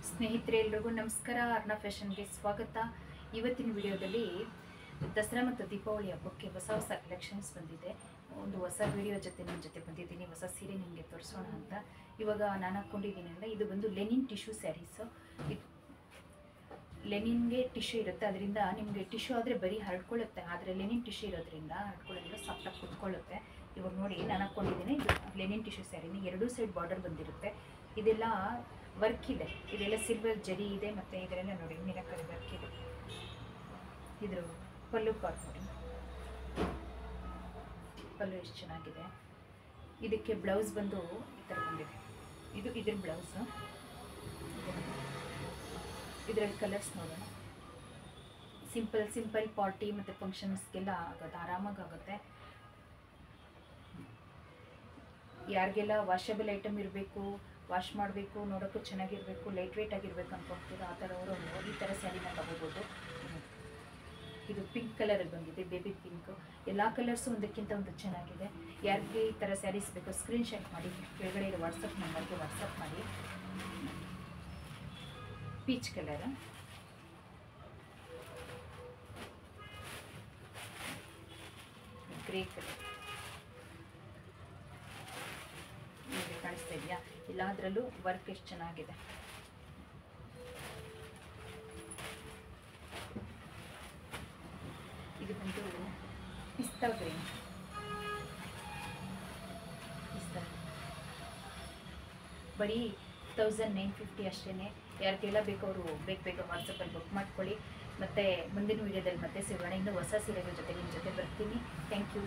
ಸ್ನೇಹಿತರೆ ಎಲ್ರಿಗೂ ನಮಸ್ಕಾರ. ಅರ್ಣ ಫ್ಯಾಷನ್ಗೆ ಸ್ವಾಗತ. ಇವತ್ತಿನ ವಿಡಿಯೋದಲ್ಲಿ ದಸರಾ ಮತ್ತು ದೀಪಾವಳಿ ಹಬ್ಬಕ್ಕೆ ಹೊಸ ಹೊಸ ಕಲೆಕ್ಷನ್ಸ್ ಬಂದಿದೆ. ಒಂದು ಹೊಸ ವಿಡಿಯೋ ಜೊತೆ ನಿಮ್ಮ ಜೊತೆ ಬಂದಿದ್ದೀನಿ. ಹೊಸ ಸೀರೆ ನಿಮಗೆ ತೋರಿಸೋಣ ಅಂತ. ಇವಾಗ ನಾನು ಹಾಕ್ಕೊಂಡಿದ್ದೀನಲ್ಲ, ಇದು ಬಂದು ಲೆನಿನ್ ಟಿಶ್ಯೂ ಸ್ಯಾರೀಸು. ಲೆನಿನ್ಗೆ ಟಿಶ್ಯೂ ಇರುತ್ತೆ, ಅದರಿಂದ ನಿಮಗೆ ಟಿಶ್ಯೂ ಆದರೆ ಬರೀ ಹರಡ್ಕೊಳ್ಳುತ್ತೆ. ಆದರೆ ಲೆನಿನ್ ಟಿಶ್ಯೂ ಇರೋದ್ರಿಂದ ಹರಡ್ಕೊಳ್ಳೋದಿಲ್ಲ, ಸಾಫ್ಟಾಗಿ ಕುತ್ಕೊಳ್ಳುತ್ತೆ. ಇವಾಗ ನೋಡಿ, ನಾನು ಹಾಕ್ಕೊಂಡಿದ್ದೀನಿ. ಇದು ಲೆನಿನ್ ಟಿಶ್ಯೂ ಸ್ಯಾರಿನ ಎರಡೂ ಸೈಡ್ ಬಾರ್ಡರ್ ಬಂದಿರುತ್ತೆ. ಇದೆಲ್ಲ ವರ್ಕ್ ಇದೆ, ಇದೆಲ್ಲ ಸಿಲ್ವರ್ ಜರಿ ಇದೆ, ಮತ್ತು ಇದರೆಲ್ಲ ನೋಡಿ ಮಿರಕಲ್ ವರ್ಕ್ ಇದೆ. ಇದ್ರ ಪಲ್ಲು ಪಾರ್ಟ್ ನೋಡಿ, ಪಲ್ಲು ಎಷ್ಟು ಚೆನ್ನಾಗಿದೆ. ಇದಕ್ಕೆ ಬ್ಲೌಸ್ ಬಂದು ಈ ಥರ ಬಂದಿದೆ. ಇದು ಇದ್ರ ಬ್ಲೌಸು. ಇದರಲ್ಲಿ ಕಲರ್ಸ್ ನೋಡೋಣ. ಸಿಂಪಲ್ ಪಾರ್ಟಿ ಮತ್ತು ಫಂಕ್ಷನ್ಸ್ಗೆಲ್ಲ ಆಗೋದು, ಆರಾಮಾಗಿ ಆಗುತ್ತೆ. ಯಾರಿಗೆಲ್ಲ ವಾಷಬಲ್ ಐಟಮ್ ಇರಬೇಕು, ವಾಶ್ ಮಾಡಬೇಕು, ನೋಡೋಕ್ಕೂ ಚೆನ್ನಾಗಿರಬೇಕು, ಲೈಟ್ ವೆಯ್ಟ್ ಆಗಿರಬೇಕು ಅಂದ್ಕೊಳ್ತೀರೋ ಆ ಥರ ಅವರು ಈ ಥರ ಸ್ಯಾರಿನ ತಗೋಬೋದು. ಇದು ಪಿಂಕ್ ಕಲರಲ್ಲಿ ಬಂದಿದೆ, ಬೇಬಿ ಪಿಂಕು. ಎಲ್ಲ ಕಲರ್ಸು ಒಂದಕ್ಕಿಂತ ಒಂದು ಚೆನ್ನಾಗಿದೆ. ಯಾರಿಗೆ ಈ ಥರ ಸ್ಯಾರೀಸ್ ಬೇಕೋ ಸ್ಕ್ರೀನ್ಶಾಟ್ ಮಾಡಿ, ಕೆಳಗಡೆ ಇರೋ ವಾಟ್ಸಪ್ ನಂಬರ್ಗೆ ವಾಟ್ಸಪ್ ಮಾಡಿ. ಪೀಚ್ ಕಲರ್, ಗ್ರೇ ಕಲರ್ ನಿಮಗೆ ಕಾಣಿಸ್ತಾ ಇದೆಯಾ? ಎಲ್ಲದರಲ್ಲೂ ವರ್ಕ್ ಎಷ್ಟು ಚೆನ್ನಾಗಿದೆ. ಇದು ಬಂದು ಪಿಸ್ತಾ ಗ್ರೀನ್. ಬರೀ 1950 ಅಷ್ಟೇ. ಯಾರಿಗೆಲ್ಲ ಬೇಕು ಅವರು ಬೇಗ ವಾಟ್ಸಪ್ಪಲ್ಲಿ ಬುಕ್ ಮಾಡ್ಕೊಳ್ಳಿ. ಮತ್ತು ಮುಂದಿನ ವೀಡಿಯೋದಲ್ಲಿ ಮತ್ತೆ ಸಿಗೋಣ. ಇನ್ನೂ ಹೊಸ ಸೀರೆಗಳ ಜೊತೆ ನಿಮ್ಮ ಜೊತೆ ಬರ್ತೀನಿ. Thank you.